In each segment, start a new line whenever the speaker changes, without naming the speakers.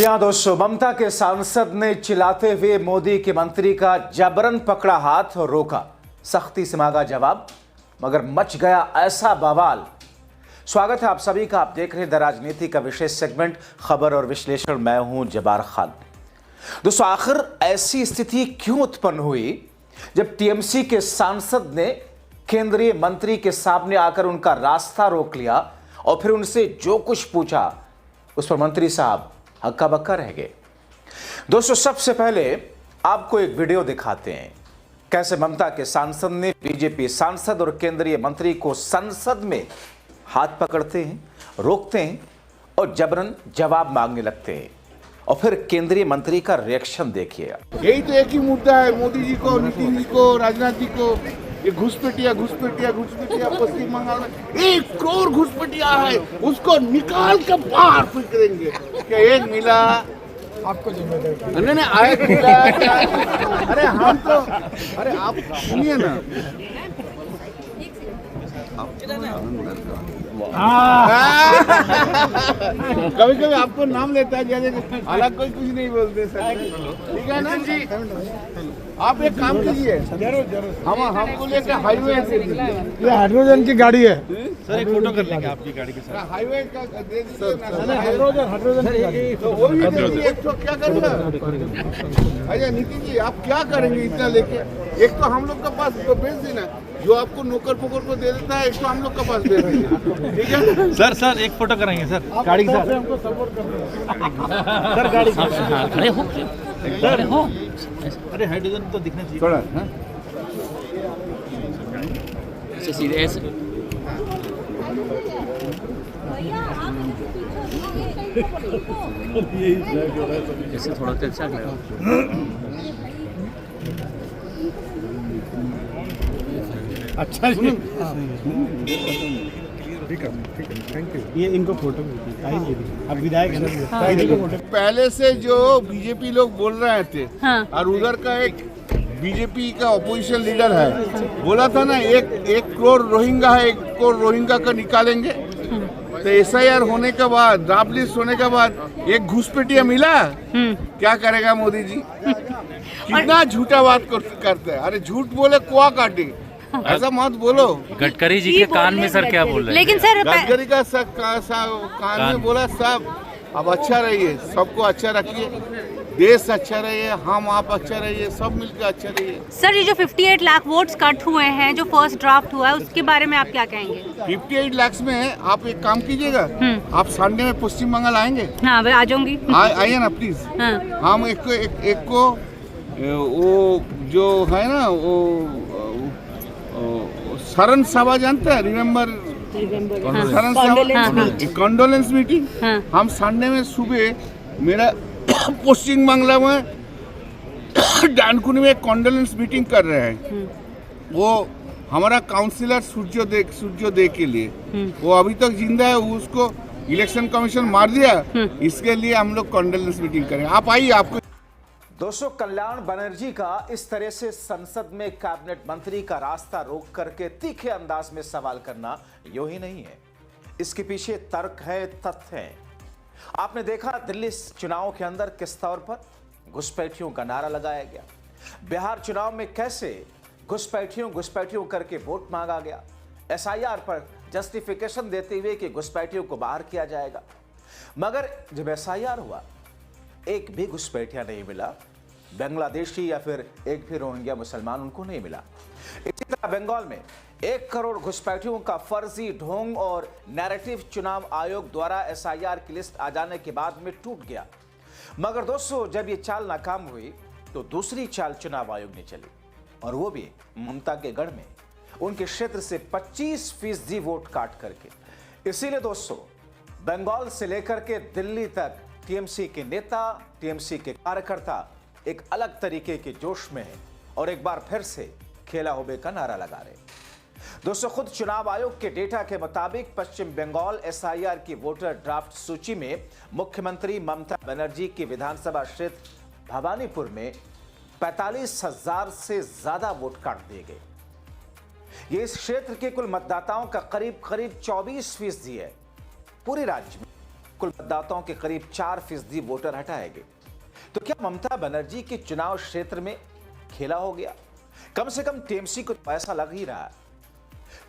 जी हाँ दोस्तों, ममता के सांसद ने चिल्लाते हुए मोदी के मंत्री का जबरन पकड़ा हाथ और रोका, सख्ती से मांगा जवाब, मगर मच गया ऐसा बवाल। स्वागत है आप सभी का। आप देख रहे हैं द राजनीति का विशेष सेगमेंट खबर और विश्लेषण। मैं हूं जबार खान। दोस्तों, आखिर ऐसी स्थिति क्यों उत्पन्न हुई जब टीएमसी के सांसद ने केंद्रीय मंत्री के सामने आकर उनका रास्ता रोक लिया और फिर उनसे जो कुछ पूछा उस पर मंत्री साहब हक्का बक्का रह गए। दोस्तों, सबसे पहले आपको एक वीडियो दिखाते हैं कैसे ममता के सांसद ने बीजेपी सांसद और केंद्रीय मंत्री को संसद में हाथ पकड़ते हैं, रोकते हैं और जबरन जवाब मांगने लगते हैं। और फिर केंद्रीय मंत्री का रिएक्शन देखिएगा।
यही तो एक ही मुद्दा है, मोदी जी को, नीतीश जी को, राजनाथ जी को। ये घुसपैठिया पश्चिम बंगाल में 1 करोड़ घुसपैठिया है, उसको निकाल कर बाहर फेंक देंगे। क्या एक मिला आपको जिम्मेदारी? नहीं आया मिला। अरे हम तो, अरे आप सुनिए ना, कभी कभी आपको नाम लेता है, अलग कोई कुछ नहीं बोलते सर। ठीक है ना जी, आप एक काम कीजिए, हम हमको लेकर हाईवे से,
ये हाइड्रोजन की गाड़ी है
सर, एक फोटो कर लेंगे आपकी गाड़ी के साथ।
हाईवे का दे दीजिए ना।
हाइड्रोजन की गाड़ी।
तो वो भी दे दीजिए। एक तो क्या करूँगा? अच्छा नीतीश जी, आप क्या करेंगे इतना लेके? एक तो हम लोग के पास तो भेज देना, जो आपको नौकर पोकर को दे देता है, एक तो हम लोग के पास भेज देना। ठीक है
सर एक फोटो कराएंगे सर गाड़ी के साथ।
हमको सपोर्ट कर
सर गाड़ी के साथ खड़े हो सर हो। अरे हाइड्रोजन तो दिखना चाहिए
थोड़ा।
ऐसे सीधे ऐसे ऐसे थोड़ा तो अच्छा लगा।
अच्छा जी, ठीक है थैंक यू। ये इनको फोटो अब विधायक है ना, इनको फोटो।
पहले से जो बीजेपी लोग बोल रहे थे,
हाँ।
और उधर का एक बीजेपी का ऑपोजिशन लीडर है, बोला था ना एक करोड़ रोहिंग्या है, 1 करोड़ रोहिंग्या का निकालेंगे। तो एसआईआर होने के बाद, ड्राफ्ट लिस्ट होने के बाद एक घुसपैठिया मिला। क्या करेगा मोदी जी? कितना झूठा बात करते हैं। अरे झूठ बोले कुआ काटे, ऐसा मत बोलो।
गडकरी जी के कान में सर क्या बोल रहे हैं?
लेकिन सर
गडकरी का कान में बोला सब, अब अच्छा रहिए, सबको अच्छा रखिए, देश अच्छा रहिए, हम आप अच्छा रहिए, सब मिलकर अच्छा रहिए।
सर, ये जो 58 लाख वोट्स कट हुए हैं, जो फर्स्ट ड्राफ्ट हुआ है, उसके बारे में आप क्या कहेंगे?
58 लाख में आप एक काम कीजिएगा, आप संडे में पश्चिम बंगाल आएंगे?
हाँ, मैं आ जाऊंगी।
आइए ना प्लीज।
हाँ।
हम एक को वो जो है ना, वो शरण सभा जानते हैं, रिमेम्बर शरण सभा, कंडोलेंस मीटिंग। हम संडे में सुबह मेरा पश्चिम बांग्ला में डानकुनी में कंडोलेंस मीटिंग कर रहे हैं। वो हमारा काउंसिलर सूर्योदय के लिए, वो अभी तक जिंदा है, उसको इलेक्शन कमीशन मार दिया, इसके लिए हम लोग कंडोलेंस मीटिंग करें। आप आइए। आपको
दोस्तों, कल्याण बनर्जी का इस तरह से संसद में कैबिनेट मंत्री का रास्ता रोक करके तीखे अंदाज में सवाल करना यूं ही नहीं है, इसके पीछे तर्क है, तथ्य है। आपने देखा दिल्ली चुनाव के अंदर किस तौर पर घुसपैठियों का नारा लगाया गया, बिहार चुनाव में कैसे घुसपैठियों करके वोट मांगा गया, एसआईआर पर जस्टिफिकेशन देते हुए कि घुसपैठियों को बाहर किया जाएगा। मगर जब एसआईआर हुआ, एक भी घुसपैठिया नहीं मिला, बांग्लादेशी या फिर एक भी रोहिंग्या मुसलमान उनको नहीं मिला। इसी तरह बंगाल में 1 करोड़ घुसपैठियों का फर्जी ढोंग और नैरेटिव चुनाव आयोग द्वारा एसआईआर की लिस्ट आ जाने के बाद में टूट गया। मगर दोस्तों, जब ये चाल नाकाम हुई तो दूसरी चाल चुनाव आयोग ने चली, और वो भी ममता के गढ़ में, उनके क्षेत्र से 25% वोट काट करके। इसीलिए दोस्तों, बंगाल से लेकर के दिल्ली तक टीएमसी के नेता, टीएमसी के कार्यकर्ता एक अलग तरीके के जोश में है और एक बार फिर से खेला होबे का नारा लगा रहे। दोस्तों, खुद चुनाव आयोग के डेटा के मुताबिक पश्चिम बंगाल एसआईआर की वोटर ड्राफ्ट सूची में मुख्यमंत्री ममता बनर्जी की विधानसभा क्षेत्र भवानीपुर में 45,000 से ज्यादा वोट काट दिए गए। ये इस क्षेत्र के कुल मतदाताओं का करीब 24% है। पूरे राज्य में कुल मतदाताओं के करीब 4% वोटर हटाए गए। तो क्या ममता बनर्जी के चुनाव क्षेत्र में खेला हो गया? कम से कम टीएमसी को तो ऐसा लग ही रहा है।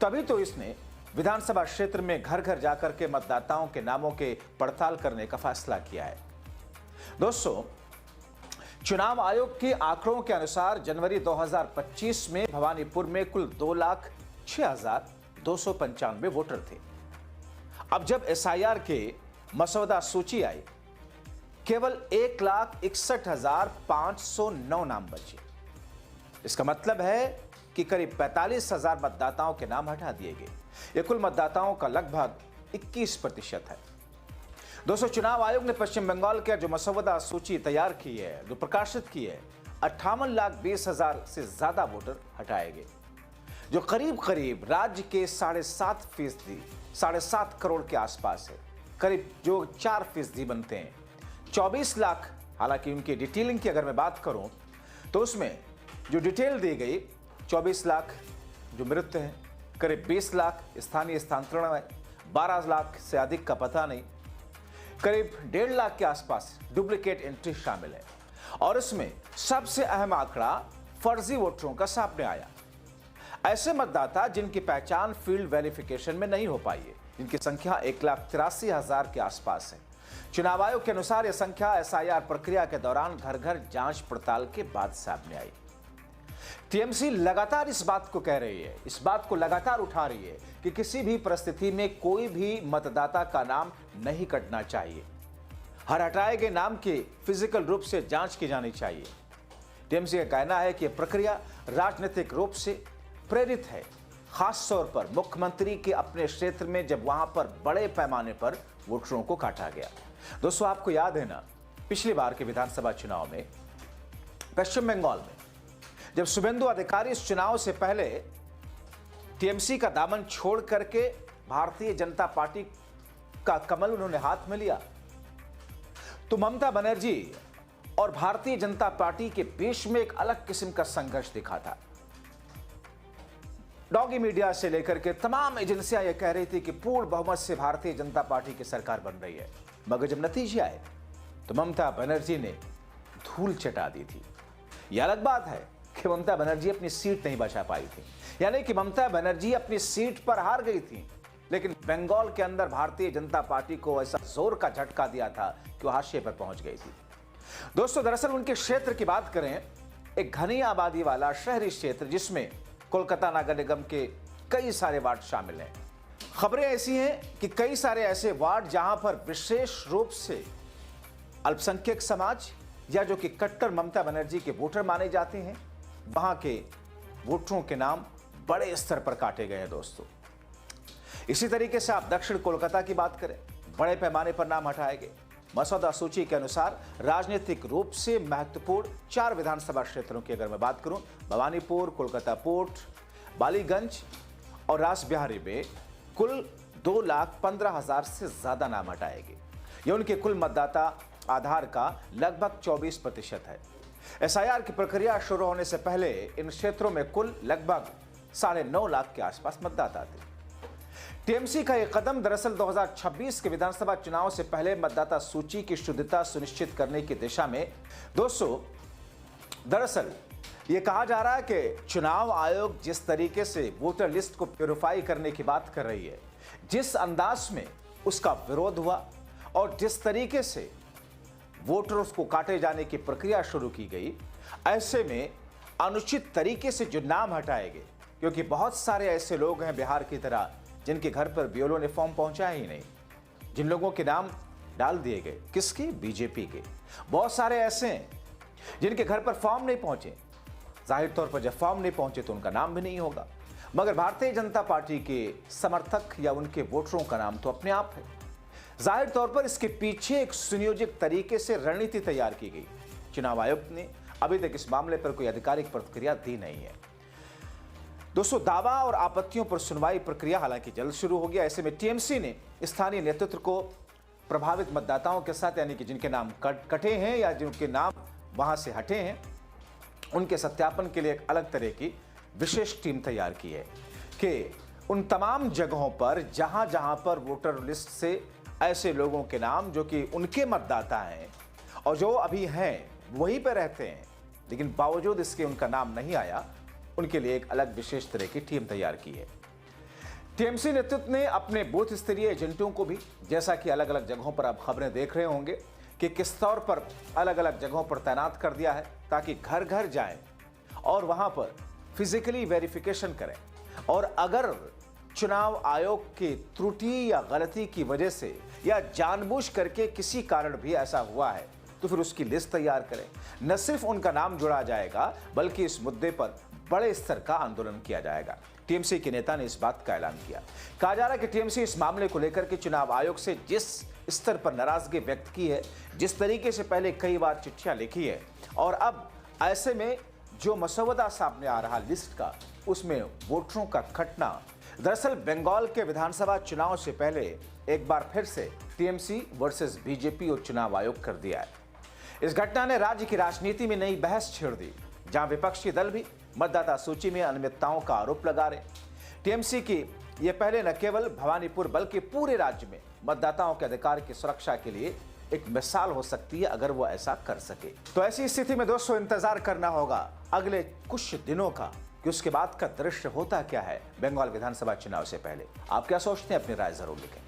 तभी तो इसने विधानसभा क्षेत्र में घर घर जाकर के मतदाताओं के नामों के पड़ताल करने का फैसला किया है। दोस्तों, चुनाव आयोग के आंकड़ों के अनुसार जनवरी 2025 में भवानीपुर में कुल 2,06,295 वोटर थे। अब जब एसआईआर के मसौदा सूची आई, केवल 1,61,509 नाम बचे। इसका मतलब है कि करीब 45,000 मतदाताओं के नाम हटा दिए गए। यह कुल मतदाताओं का लगभग 21% है। दोस्तों, चुनाव आयोग ने पश्चिम बंगाल के जो मसौदा सूची तैयार की है, जो प्रकाशित की है, 58,20,000 से ज्यादा वोटर हटाए गए, जो करीब करीब राज्य के 7.5% 7.5 करोड़ के आसपास है। करीब जो 4% बनते हैं 24 लाख। हालांकि उनकी डिटेलिंग की अगर मैं बात करूं तो उसमें जो डिटेल दी गई 24 लाख जो मृत हैं, करीब 20 लाख स्थानीय स्थानांतरण है, 12 लाख से अधिक का पता नहीं, करीब 1.5 लाख के आसपास डुप्लीकेट एंट्री शामिल है। और इसमें सबसे अहम आंकड़ा फर्जी वोटरों का सामने आया। ऐसे मतदाता जिनकी पहचान फील्ड वेरिफिकेशन में नहीं हो पाई है, जिनकी संख्या 1,83,000 के आसपास है। चुनाव आयोग के अनुसार यह संख्या एसआईआर प्रक्रिया के दौरान घर घर जांच पड़ताल के बाद सामने आई। टीएमसी लगातार इस बात को कह रही है, इस बात को लगातार उठा रही है कि किसी भी परिस्थिति में कोई भी मतदाता का नाम नहीं कटना चाहिए। हर हटाए गए नाम की फिजिकल रूप से जांच की जानी चाहिए। टीएमसी का कहना है कि यह प्रक्रिया राजनीतिक रूप से प्रेरित है, खास तौर पर मुख्यमंत्री के अपने क्षेत्र में जब वहां पर बड़े पैमाने पर वोटरों को काटा गया। दोस्तों, आपको याद है ना, पिछली बार के विधानसभा चुनाव में पश्चिम बंगाल में जब शुभेंदु अधिकारी इस चुनाव से पहले टीएमसी का दामन छोड़ करके भारतीय जनता पार्टी का कमल उन्होंने हाथ में लिया, तो ममता बनर्जी और भारतीय जनता पार्टी के बीच में एक अलग किस्म का संघर्ष दिखा था। डॉगी मीडिया से लेकर के तमाम एजेंसियां यह कह रही थी कि पूर्ण बहुमत से भारतीय जनता पार्टी की सरकार बन रही है, मगर जब नतीजे आए तो ममता बनर्जी ने धूल चटा दी थी। यह अलग बात है कि ममता बनर्जी अपनी सीट नहीं बचा पाई थी, यानी कि ममता बनर्जी अपनी सीट पर हार गई थी, लेकिन बंगाल के अंदर भारतीय जनता पार्टी को ऐसा जोर का झटका दिया था कि वह हाशिए पर पहुंच गई थी। दोस्तों, दरअसल उनके क्षेत्र की बात करें, एक घनी आबादी वाला शहरी क्षेत्र जिसमें कोलकाता नगर निगम के कई सारे वार्ड शामिल हैं। खबरें ऐसी हैं कि कई सारे ऐसे वार्ड जहां पर विशेष रूप से अल्पसंख्यक समाज या जो कि कट्टर ममता बनर्जी के वोटर माने जाते हैं, वहां के वोटरों के नाम बड़े स्तर पर काटे गए हैं। दोस्तों, इसी तरीके से आप दक्षिण कोलकाता की बात करें, बड़े पैमाने पर नाम हटाए गए। मसौदा सूची के अनुसार राजनीतिक रूप से महत्वपूर्ण 4 विधानसभा क्षेत्रों की अगर मैं बात करूं, भवानीपुर, कोलकाता पोर्ट, बालीगंज और रासबिहारी में कुल 2,15,000 से ज्यादा नाम हटाए गए। यह उनके कुल मतदाता आधार का लगभग 24% है। एसआईआर की प्रक्रिया शुरू होने से पहले इन क्षेत्रों में कुल लगभग 9.5 लाख के आसपास मतदाता थे। टीएमसी का यह कदम दरअसल 2026 के विधानसभा चुनाव से पहले मतदाता सूची की शुद्धता सुनिश्चित करने की दिशा में। दोस्तों, दरअसल यह कहा जा रहा है कि चुनाव आयोग जिस तरीके से वोटर लिस्ट को प्यूरिफाई करने की बात कर रही है, जिस अंदाज में उसका विरोध हुआ और जिस तरीके से वोटर्स को काटे जाने की प्रक्रिया शुरू की गई, ऐसे में अनुचित तरीके से जो नाम हटाए गए, क्योंकि बहुत सारे ऐसे लोग हैं बिहार की तरह जिनके घर पर बीएलओ ने फॉर्म पहुंचाया ही नहीं, जिन लोगों के नाम डाल दिए गए, किसके? बीजेपी के। बहुत सारे ऐसे हैं जिनके घर पर फॉर्म नहीं पहुंचे। जाहिर तौर पर जब फॉर्म नहीं पहुंचे तो उनका नाम भी नहीं होगा, मगर भारतीय जनता पार्टी के समर्थक या उनके वोटरों का नाम तो अपने आप है। जाहिर तौर पर इसके पीछे एक सुनियोजित तरीके से रणनीति तैयार की गई। चुनाव आयोग ने अभी तक इस मामले पर कोई आधिकारिक प्रतिक्रिया दी नहीं है। दोस्तों, दावा और आपत्तियों पर सुनवाई प्रक्रिया हालांकि जल्द शुरू हो गया। ऐसे में टीएमसी ने स्थानीय नेतृत्व को प्रभावित मतदाताओं के साथ, यानी कि जिनके नाम कटे हैं या जिनके नाम वहां से हटे हैं, उनके सत्यापन के लिए एक अलग तरह की विशेष टीम तैयार की है कि उन तमाम जगहों पर जहां जहां पर वोटर लिस्ट से ऐसे लोगों के नाम जो कि उनके मतदाता हैं और जो अभी हैं वहीं पर रहते हैं, लेकिन बावजूद इसके उनका नाम नहीं आया, उनके लिए एक अलग विशेष तरह की टीम तैयार की है। टीएमसी नेतृत्व ने अपने बूथ स्तरीय एजेंटों को भी, जैसा कि अलग अलग जगहों पर आप खबरें देख रहे होंगे कि किस तौर पर अलग अलग जगहों पर तैनात कर दिया है, ताकि घर घर जाएं और वहां पर फिजिकली वेरिफिकेशन करें, और अगर चुनाव आयोग की त्रुटि या गलती की वजह से या जानबूझ करके किसी कारण भी ऐसा हुआ है तो फिर उसकी लिस्ट तैयार करें। न सिर्फ उनका नाम जोड़ा जाएगा बल्कि इस मुद्दे पर बड़े स्तर का आंदोलन किया जाएगा। टीएमसी के नेता ने इस बात का ऐलान किया। कहा जा रहा है कि टीएमसी इस मामले को लेकर के चुनाव आयोग से जिस स्तर पर नाराजगी व्यक्त की है, जिस तरीके से पहले कई बार चिट्ठियां लिखी है, और अब ऐसे में जो मसौदा सामने आ रहा लिस्ट का, उसमें वोटरों का खटना, दरअसल बंगाल के विधानसभा चुनाव से पहले एक बार फिर से टीएमसी वर्सेस बीजेपी और चुनाव आयोग कर दिया है। इस घटना ने राज्य की राजनीति में नई बहस छेड़ दी, जहां विपक्षी दल भी मतदाता सूची में अनियमितताओं का आरोप लगा रहे। टीएमसी की यह पहले न केवल भवानीपुर बल्कि पूरे राज्य में मतदाताओं के अधिकार की सुरक्षा के लिए एक मिसाल हो सकती है, अगर वो ऐसा कर सके। तो ऐसी स्थिति में दोस्तों इंतजार करना होगा अगले कुछ दिनों का कि उसके बाद का दृश्य होता क्या है बंगाल विधानसभा चुनाव से पहले। आप क्या सोचते हैं? अपनी राय जरूर लिखें।